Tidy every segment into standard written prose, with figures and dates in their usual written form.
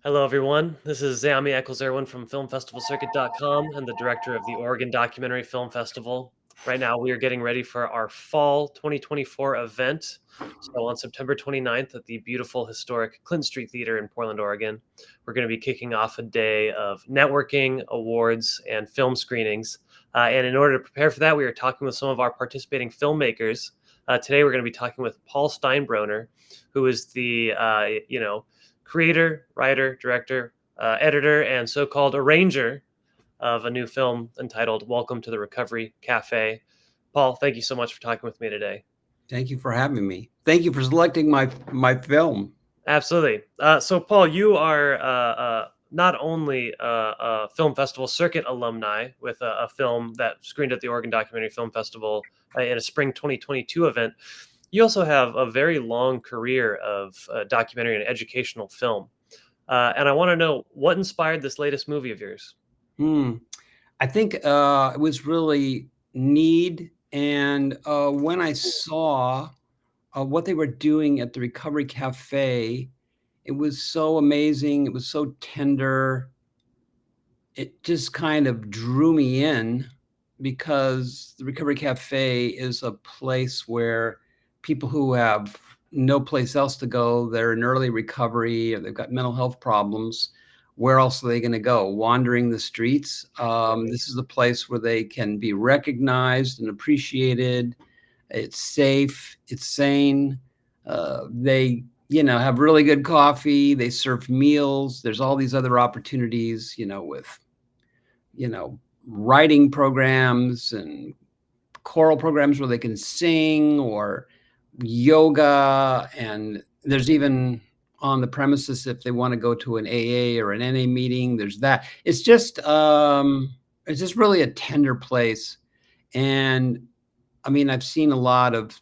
Hello, everyone. This is Zami Eccles-Irwin from FilmFestivalCircuit.com and the director of the Oregon Documentary Film Festival. Right now, we are getting ready for our fall 2024 event. So, on September 29th at the beautiful historic Clinton Street Theater in Portland, Oregon, we're going to be kicking off a day of networking, awards, and film screenings. And in order to prepare for that, we are talking with some of our participating filmmakers. Today, we're going to be talking with Paul Steinbroner, who is the, creator, writer, director, editor, and so called arranger of a new film entitled Welcome to the Recovery Cafe. Paul, thank you so much for talking with me today. Thank you for having me. Thank you for selecting my film. Absolutely. So, Paul, you are not only a film festival circuit alumni with a film that screened at the Oregon Documentary Film Festival in a spring 2022 event, you also have a very long career of documentary and educational film. And I want to know what inspired this latest movie of yours. Hmm. I think it was really need, and when I saw what they were doing at the Recovery Cafe, it was so amazing. It was so tender. It just kind of drew me in because the Recovery Cafe is a place where people who have no place else to go, they're in early recovery or they've got mental health problems. Where else are they going to go? Wandering the streets. This is a place where they can be recognized and appreciated. It's safe. It's sane. They, have really good coffee. They serve meals. There's all these other opportunities, with writing programs and choral programs where they can sing, or yoga. And there's even on the premises, if they want to go to an AA or an NA meeting, there's that. It's just really a tender place. And I mean, I've seen a lot of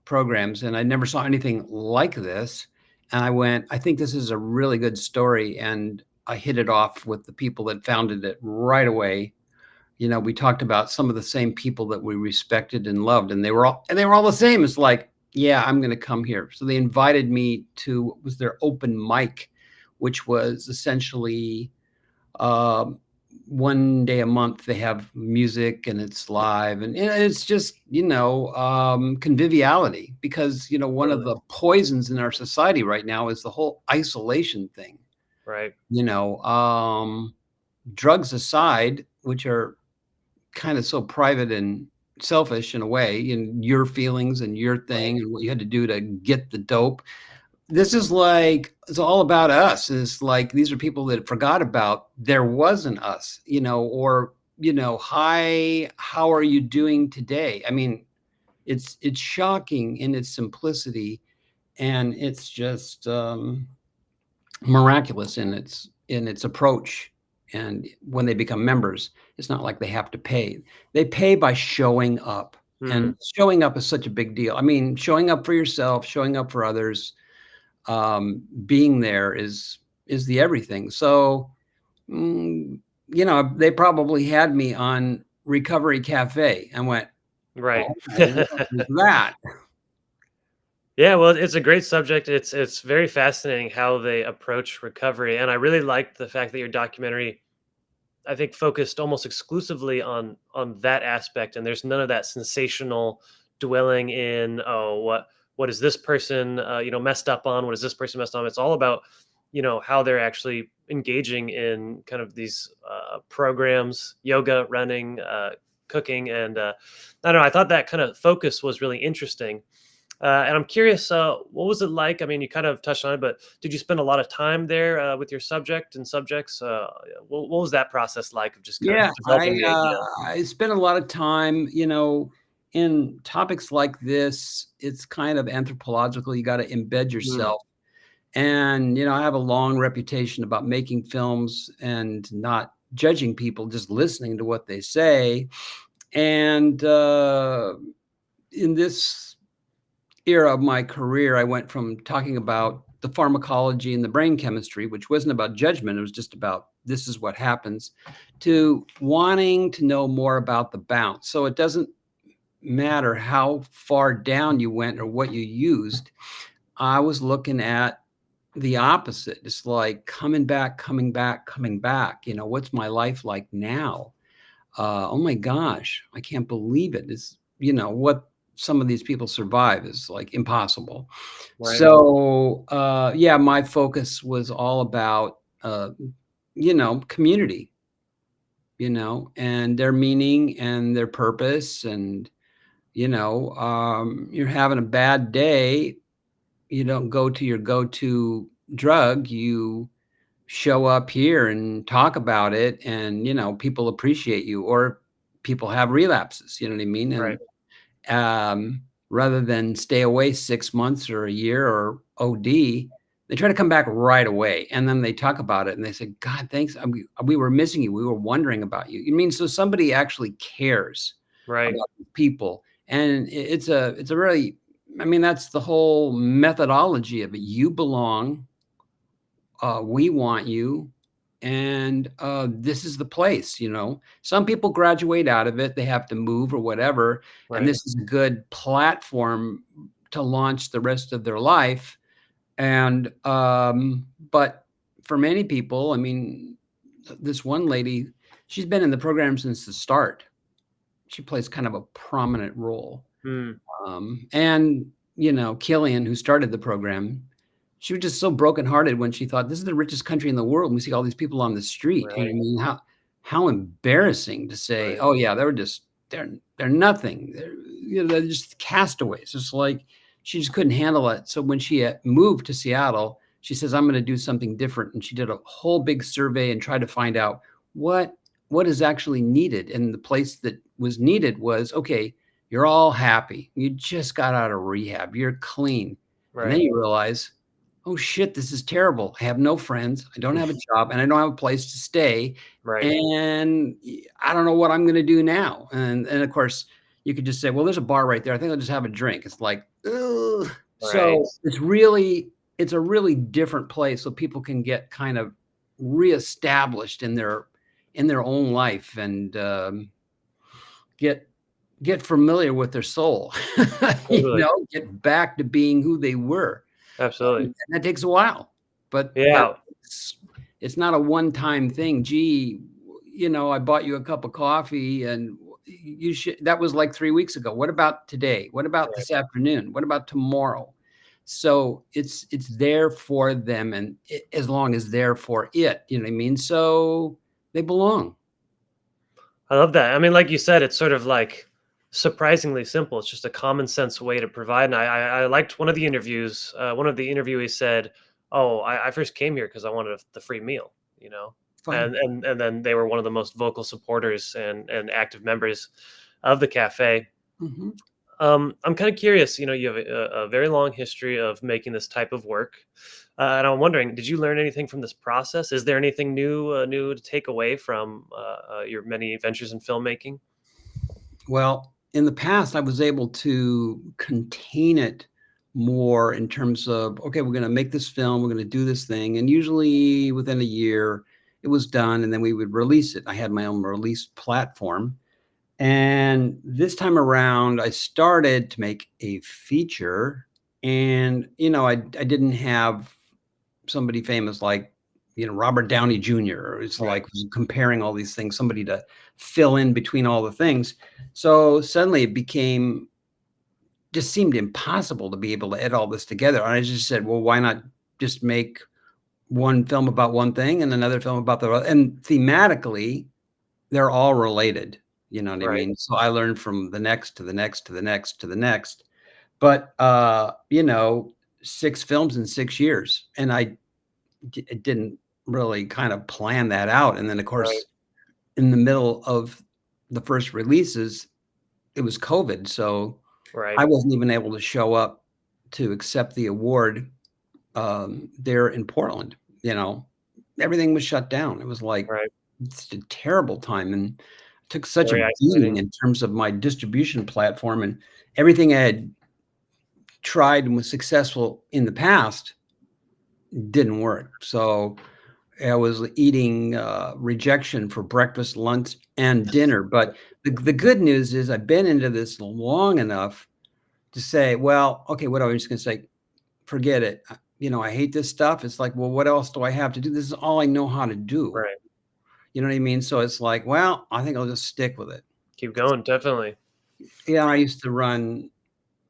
programs and I never saw anything like this. And I think this is a really good story. And I hit it off with the people that founded it right away. We talked about some of the same people that we respected and loved, and they were all the same. It's like, yeah, I'm going to come here. So they invited me to what was their open mic, which was essentially uh, one day a month. They have music and it's live, and it's just conviviality, because one of Totally. the poisons in our society right now is the whole isolation thing. Right. You know, drugs aside, which are kind of so private and selfish in a way, and your feelings and your Right. thing and what you had to do to get the dope. This is like, it's all about us. It's like these are people that forgot about there wasn't us, or hi, how are you doing today? I mean, it's shocking in its simplicity, and it's just miraculous in its approach. And when they become members, it's not like they have to pay. They pay by showing up. Hmm. And showing up is such a big deal. I mean, showing up for yourself, showing up for others, being there is the everything. So, they probably had me on Recovery Cafe and went, Right. "Oh, what is that?" Yeah, well, it's a great subject. It's very fascinating how they approach recovery, and I really liked the fact that your documentary, I think, focused almost exclusively on that aspect, and there's none of that sensational dwelling in, oh, what is this person messed up on? What is this person messed on? It's all about how they're actually engaging in kind of these programs, yoga, running, cooking, and I don't know. I thought that kind of focus was really interesting. And I'm curious, what was it like? I mean, you kind of touched on it, but did you spend a lot of time there with your subject and subjects? What was that process like of just kind of Yeah, developing the idea? I spent a lot of time, in topics like this. It's kind of anthropological. You got to embed Mm, yourself. And, I have a long reputation about making films and not judging people, just listening to what they say. And in this era of my career, I went from talking about the pharmacology and the brain chemistry, which wasn't about judgment, it was just about this is what happens, to wanting to know more about the bounce. So it doesn't matter how far down you went or what you used. I was looking at the opposite. It's like coming back, coming back, coming back. What's my life like now? Oh my gosh, I can't believe it. What some of these people survive is like impossible. Right. So, yeah, my focus was all about, community, and their meaning and their purpose. And, you're having a bad day. You don't go to your go-to drug. You show up here and talk about it, and, people appreciate you, or people have relapses, you know what I mean? Right. And rather than stay away 6 months or a year or OD, they try to come back right away, and then they talk about it, and they say, "God, thanks, we were missing you. We were wondering about you." So somebody actually cares Right. about people, and it's a really, that's the whole methodology of it. You belong, we want you, and this is the place. Some people graduate out of it, they have to move or whatever, and Right. this is a good platform to launch the rest of their life. And but for many people, this one lady, she's been in the program since the start. She plays kind of a prominent role. Mm. And, Killian, who started the program, she was just so brokenhearted when she thought, "This is the richest country in the world, and we see all these people on the street." And Right. how embarrassing to say, Right. "Oh, yeah, they're nothing. They're just castaways." It's like she just couldn't handle it. So when she moved to Seattle, she says, "I'm gonna do something different." And she did a whole big survey and tried to find out what what is actually needed. And the place that was needed was, okay, you're all happy. You just got out of rehab. You're clean. And then Right. you realize, oh shit, this is terrible. I have no friends. I don't have a job, and I don't have a place to stay. Right. And I don't know what I'm going to do now. And of course, you could just say, well, there's a bar right there. I think I'll just have a drink. It's like, ugh. Right. So it's a really different place, so people can get kind of reestablished in their own life, and get get familiar with their soul, Totally. get back to being who they were. Absolutely. And that takes a while, but Yeah. it's it's not a one-time thing. Gee, I bought you a cup of coffee, and you should that was like 3 weeks ago. What about today? What about Right. this afternoon? What about tomorrow? So it's there for them, and as long as they're for it, you know what I mean? So they belong. I love that. I mean, like you said, it's sort of like surprisingly simple. It's just a common sense way to provide. And I liked one of the interviews. One of the interviewees said, "Oh, I first came here because I wanted the free meal," you know, Fine. and then they were one of the most vocal supporters and active members of the cafe. Mhm. I'm kind of curious. You have a very long history of making this type of work, and I'm wondering, did you learn anything from this process? Is there anything new to take away from your many ventures in filmmaking? Well, in the past, I was able to contain it more in terms of, okay, we're going to make this film, we're going to do this thing. And usually within a year, it was done, and then we would release it. I had my own release platform. And this time around, I started to make a feature. And, I didn't have somebody famous like, Robert Downey Jr. It's Right, like comparing all these things, somebody to fill in between all the things. So suddenly it became just seemed impossible to be able to edit all this together. And I just said, well, why not just make one film about one thing and another film about the other? And thematically, they're all related. You know what I right, mean? So I learned from the next to the next to the next to the next. But 6 films in 6 years. And I didn't really kind of plan that out. And then, of right, course, in the middle of the first releases, it was COVID. So right, I wasn't even able to show up to accept the award there in Portland. You know, Everything was shut down. It was like right. it's a terrible time, and took such a Very beating isolating. in terms of my distribution platform, and everything I had tried and was successful in the past didn't work. So I was eating rejection for breakfast, lunch, and dinner. But the good news is I've been into this long enough to say, well, okay, what am I just going to say? Forget it. I hate this stuff. It's like, well, what else do I have to do? This is all I know how to do. Right. You know what I mean? So it's like, well, I think I'll just stick with it. Keep going, definitely. Yeah, I used to run,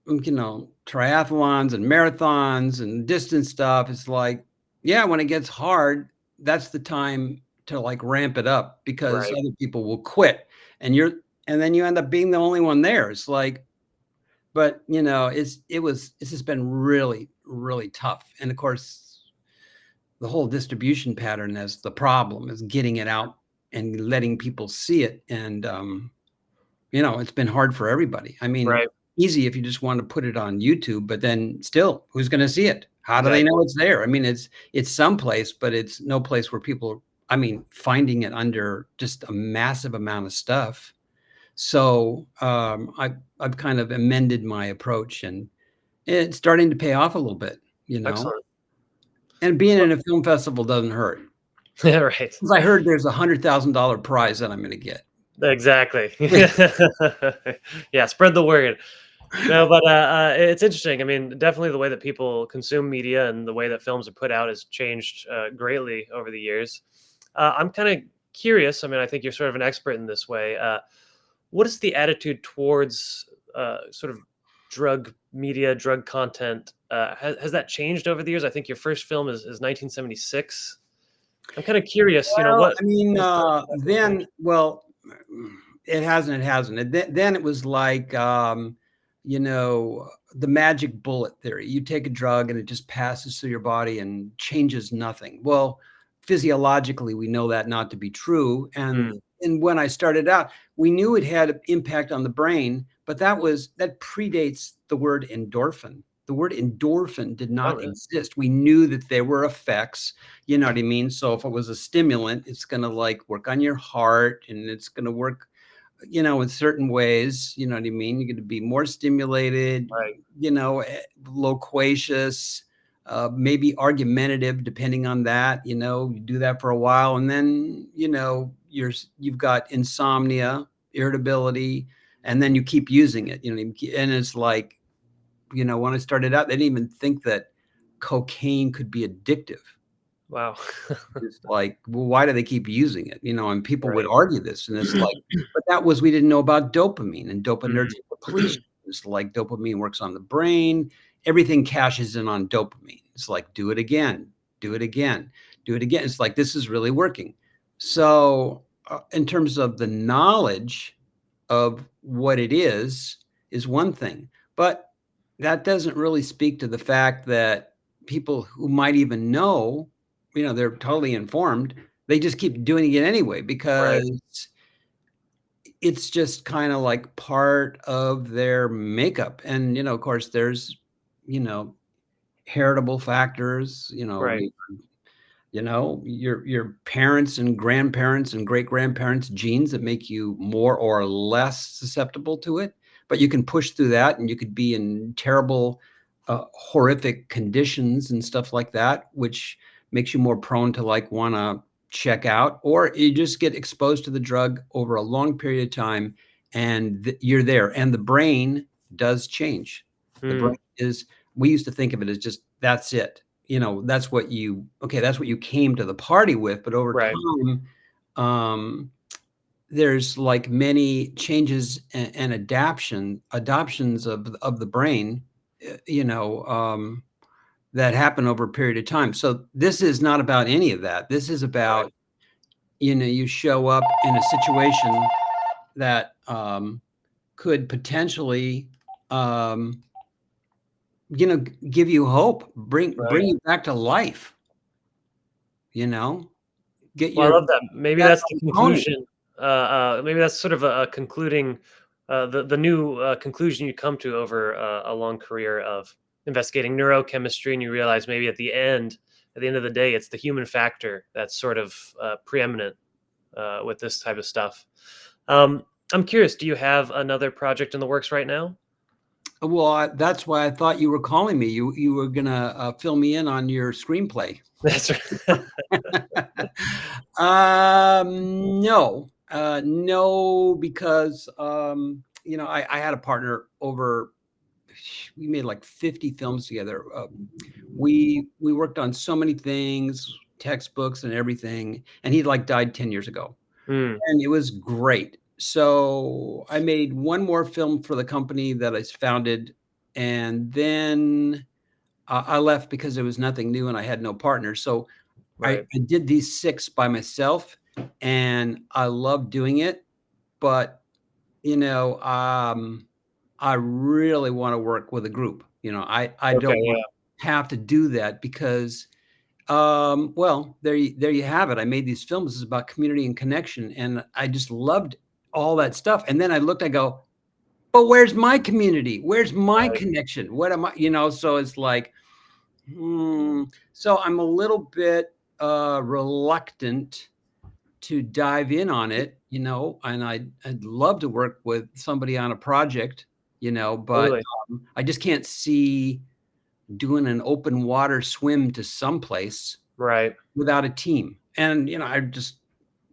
triathlons and marathons and distance stuff. It's like, yeah, when it gets hard, that's the time to like ramp it up because Right, other people will quit and then you end up being the only one there. It's like, but it's just been really, really tough. And of course, the whole distribution pattern is the problem is getting it out and letting people see it. And it's been hard for everybody. I mean, right, easy if you just want to put it on YouTube, but then still, who's going to see it? How do they exactly. know it's there? I mean, it's someplace, but it's no place where people, I mean, finding it under just a massive amount of stuff. So I've kind of amended my approach, and it's starting to pay off a little bit, you know. Excellent. And being Well, in a film festival doesn't hurt. yeah, right. 'Cause I heard there's $100,000 prize that I'm going to get. Exactly. Yeah, spread the word. No, but, it's interesting. I mean, definitely the way that people consume media and the way that films are put out has changed, greatly over the years. I'm kinda curious, I mean, I think you're sort of an expert in this way, what is the attitude towards, sort of drug media, drug content? Has that changed over the years? I think your first film is 1976. I'm kinda curious, Well, I mean, what has the changed? then well, it hasn't, it hasn't. And then it was like, you know, the magic bullet theory. You take a drug and it just passes through your body and changes nothing. Well, physiologically, we know that not to be true. And Mm. when I started out, we knew it had an impact on the brain, but that predates the word endorphin. The word endorphin did Oh, not really? exist. We knew that there were effects, you know what I mean? So if it was a stimulant, it's going to like work on your heart and it's going to work, in certain ways, you know what I mean? You're going to be more stimulated, Right, loquacious, maybe argumentative, depending on that. You do that for a while, and then you've got insomnia, irritability, and then you keep using it. And it's like, when I started out, they didn't even think that cocaine could be addictive. wow. It's like, well, why do they keep using it? And people would Right. argue this, and it's like, but that was we didn't know about dopamine and Mhm. dopaminergic depletion. It's like dopamine works on the brain. Everything cashes in on dopamine. It's like, do it again, do it again, do it again. It's like this is really working. So, in terms of the knowledge of what it is one thing, but that doesn't really speak to the fact that people who might even know, they're totally informed, they just keep doing it anyway Right, because it's just kind of like part of their makeup. And, of course, there's, you know, heritable factors, right, your parents and grandparents and great grandparents genes that make you more or less susceptible to it, but you can push through that and you could be in terrible horrific conditions and stuff like that, which makes you more prone to like want to check out, or you just get exposed to the drug over a long period of time and you're there, and the brain does change. The brain mm, is, we used to think of it as just that's it, that's what you came to the party with, but over right, time, um, there's like many changes and adoptions of the brain, that happen over a period of time. So this is not about any of that. This is right. about, you show up in a situation that could potentially, um, give you hope, bring Right. you back to life, you know, get Well, I your love that. Maybe back that's the on the pony. conclusion. Maybe that's sort of a concluding, the new conclusion you come to over a long career of investigating neurochemistry, and you realize maybe at the end of the day, it's the human factor that's sort of preeminent with this type of stuff. I'm curious. Do you have another project in the works right now? Well, that's why I thought you were calling me. You were gonna fill me in on your screenplay. That's right. No, no, because I had a partner over we made like 50 films together. We worked on so many things, textbooks and everything, and he like died 10 years ago. Mm, And it was great. So I made one more film for the company that I founded, and then I left because there was nothing new and I had no partner. So right. I did these 6 by myself, and I loved doing it, but, you know, I really wanna work with a group. I Okay, don't want yeah. to have to do that because, well, there you have it. I made these films. It's about community and connection, and I just loved all that stuff, and then I looked, I go, "But where's my community? Where's my Right. connection? What am I?" So it's like, so I'm a little bit, reluctant to dive in on it, and I'd love to work with somebody on a project, but, Totally. I just can't see doing an open water swim to someplace Right. without a team. And, I just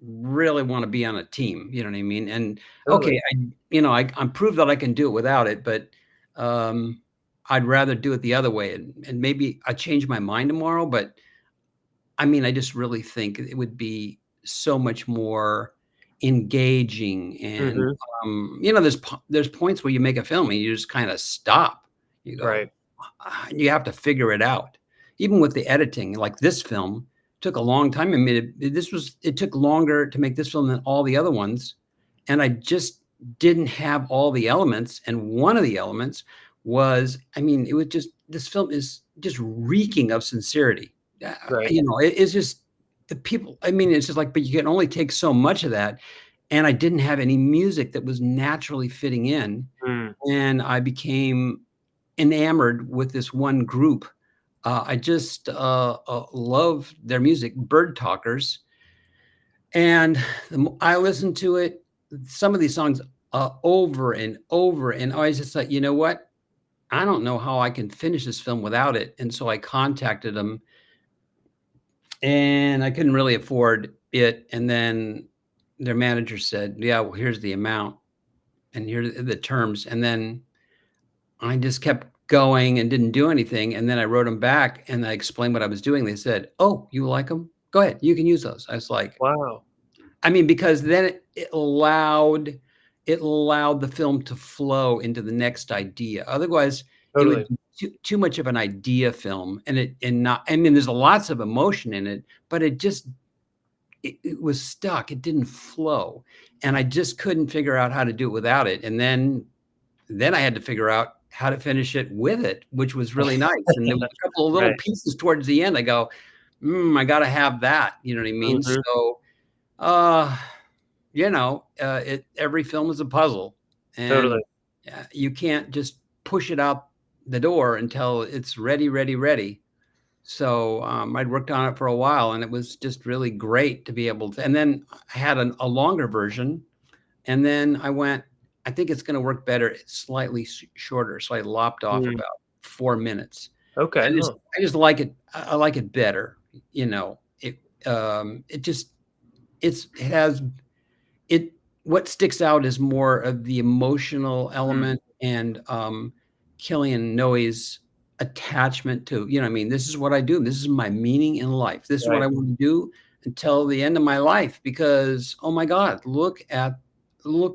really wanna be on a team, you know what I mean? And, okay, Totally. I'm proved that I can do it without it, but, um, I'd rather do it the other way, and maybe I change my mind tomorrow, but I mean, I just really think it would be so much more engaging and, Mhm. there's points where you make a film and you just kinda stop. You Right. go, you have to figure it out. Even with the editing, like this film took a long time. I mean, it took longer to make this film than all the other ones, and I just didn't have all the elements, and one of the elements was, I mean, it was just this film is just reeking of sincerity. Right. It's just the people, I mean, it's just like, but you can only take so much of that, and I didn't have any music that was naturally fitting in, Mm, and I became enamored with this one group. I just, love their music, Bird Talkers, and I listened to it, some of these songs, over and over, and I was just like, "You know what? I don't know how I can finish this film without it," and so I contacted them, and I couldn't really afford it, and then their manager said, "Yeah, well, here's the amount, and here are the terms," and then I just kept going and didn't do anything, and then I wrote them back, and I explained what I was doing. They said, "Oh, you like them? Go ahead, you can use those." I was like, wow. I mean, because then it allowed the film to flow into the next idea. Otherwise, it would Totally. be too much of an idea film, and not, I mean, there's lots of emotion in it, but it was stuck. It didn't flow, and I just couldn't figure out how to do it without it. And then I had to figure out how to finish it with it, which was really nice. And there was a couple of little Right. pieces towards the end. I go, I got to have that. You know what I mean? Mhm. So, uh, every film is a puzzle, and Totally. you can't just push it out the door until it's ready, ready, ready. So, I'd worked on it for a while, and it was just really great to be able to. And then I had a longer version, and then I went, I think it's gonna work better, it's slightly shorter, so I lopped off Mm, about 4 minutes. okay, I just oh, I just like it. I like it better, it just it has it what sticks out is more of the emotional mm, element and, Killian Noye's attachment to, what I mean, "This is what I do. This is my meaning in life. This is what right, I wanna do until the end of my life because, oh my god, look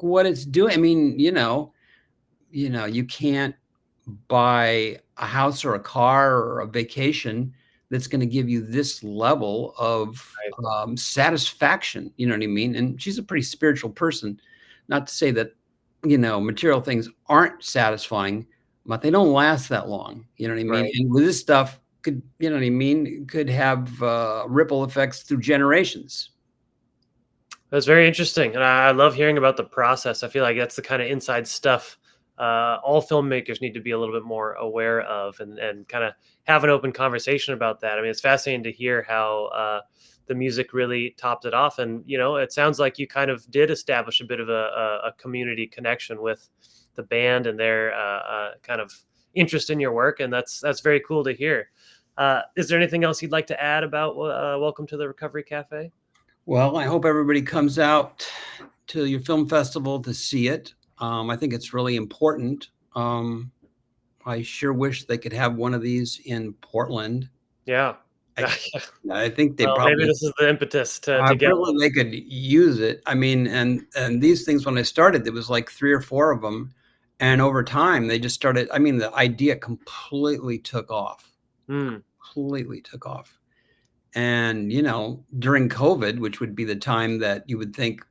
what it's doing." I mean, you can't buy a house or a car or a vacation that's gonna give you this level of, right, satisfaction, you know what I mean? And she's a pretty spiritual person. Not to say that, material things aren't satisfying, but they don't last that long, you know what I mean? right. And with this stuff could, you know what I mean, could have, ripple effects through generations. That's very interesting, and I love hearing about the process. I feel like that's the kinda inside stuff, all filmmakers need to be a little bit more aware of and kinda have an open conversation about that. I mean, it's fascinating to hear how, the music really topped it off, and, it sounds like you kind of did establish a bit of a community connection with the band and their, kind of interest in your work, and that's very cool to hear. Is there anything else you'd like to add about, Welcome to the Recovery Cafe? Well, I hope everybody comes out to your film festival to see it. I think it's really important. I sure wish they could have one of these in Portland. Yeah. I I think they Well, maybe probably this is the impetus to get one. really they could use it. I mean, and these things when I started, there was like 3 or 4 of them, and over time, they just started I mean, the idea completely took off, Mm, completely took off. And, you know, during COVID, which would be the time that you would think,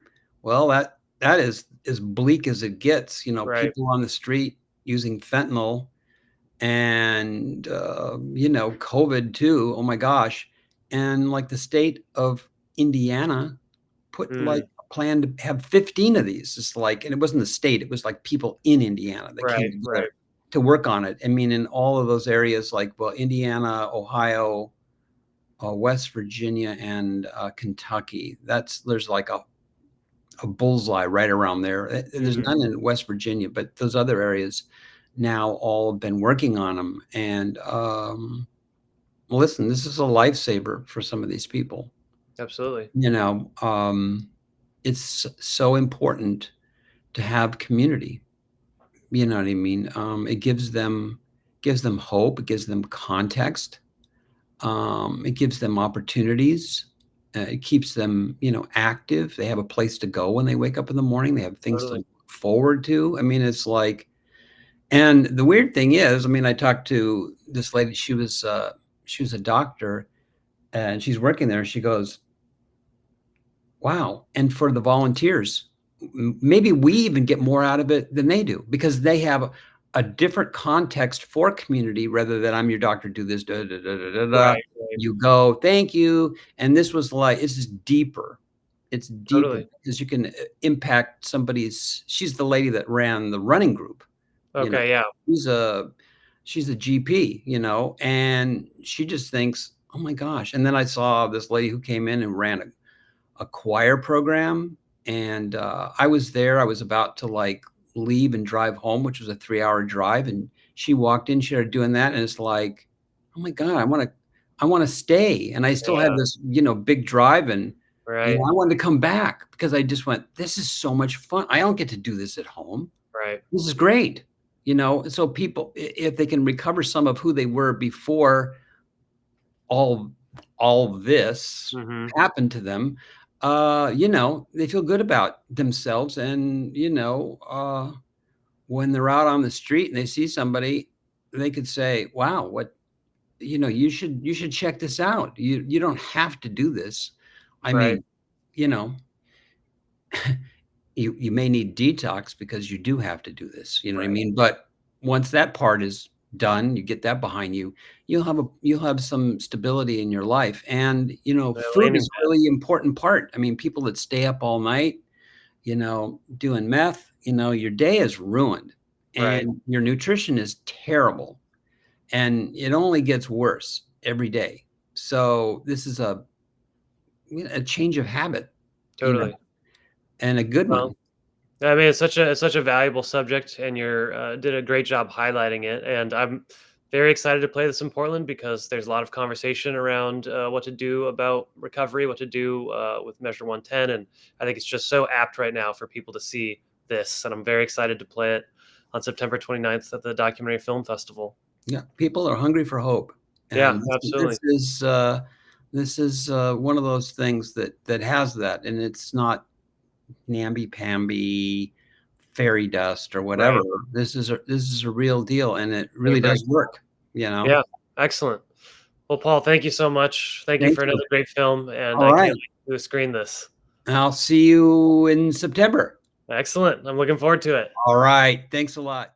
well, that is as bleak as it gets, you know, right. people on the street using fentanyl and, you know, COVID too, oh my gosh. And, like, the state of Indiana put, like, Mm, a plan to have 15 of these. It's like and it wasn't the state, it was, like, people in Indiana that came right, together right. to work on it. I mean, in all of those areas, like, well, Indiana, Ohio, West Virginia, and, Kentucky. There's, like, a bullseye right around there. There's Mhm. none in West Virginia, but those other areas now all have been working on them. And listen, this is a lifesaver for some of these people. Absolutely. You know, it's so important to have community. You know what I mean? It gives them hope. It gives them context. It gives them opportunities. It keeps them, you know, active. They have a place to go when they wake up in the morning. They have things to Totally. look forward to. I mean, it's like, and the weird thing is, I mean, I talked to this lady. She was a doctor, and she's working there. She goes, wow. And for the volunteers, maybe we even get more out of it than they do because they have a different context for community rather than I'm your doctor, do this, da, da, da, da, da, da. Right, right. You go, thank you. And this was like, this is deeper. It's deeper Totally. because you can impact somebody's. She's the lady that ran the running group, you know, Okay, yeah. she's a, she's a GP, you know, and she just thinks, oh my gosh. And then I saw this lady who came in and ran a choir program, and, I was there, I was about to, like, leave and drive home, which was a 3-hour drive, and she walked in, she started doing that, and it's like, "Oh my god, I wanna stay," and I still had Yeah, this, you know, big drive, and, you know, right, I wanted to come back because I just went, "This is so much fun, I don't get to do this at home. right. This is great." You know, so people, I if they can recover some of who they were before all all this Mhm. happened to them, you know, they feel good about themselves and, you know, when they're out on the street and they see somebody, they could say, "Wow, what you know, you should check this out. You don't have to do this." I Right, mean, you know, you may need detox because you do have to do this, you know what I right. mean? But once that part is done, you get that behind you, you'll have some stability in your life. And, you know, The food landing is a really important part. I mean, people that stay up all night, you know, doing meth, you know, your day is ruined right, and your nutrition is terrible and it only gets worse every day. So this is a change of habit, you know, totally. and a good Well, one. I mean, it's such a valuable subject, and you're did a great job highlighting it. And I'm very excited to play this in Portland because there's a lot of conversation around what to do about recovery, what to do with Measure 110, and I think it's just so apt right now for people to see this. And I'm very excited to play it on September 29th at the Documentary Film Festival. Yeah, people are hungry for hope, Yeah, and absolutely. this is, one of those things that has that, and it's not namby-pamby fairy dust or whatever. Right. This is a real deal, and it really Paper. does work, you know? Yeah. Excellent. Well, Paul, thank you so much. Thank you Thank for you. another great film, and I can't Alright, wait to screen this. I'll see you in September. Excellent. I'm looking forward to it. Alright, thanks a lot.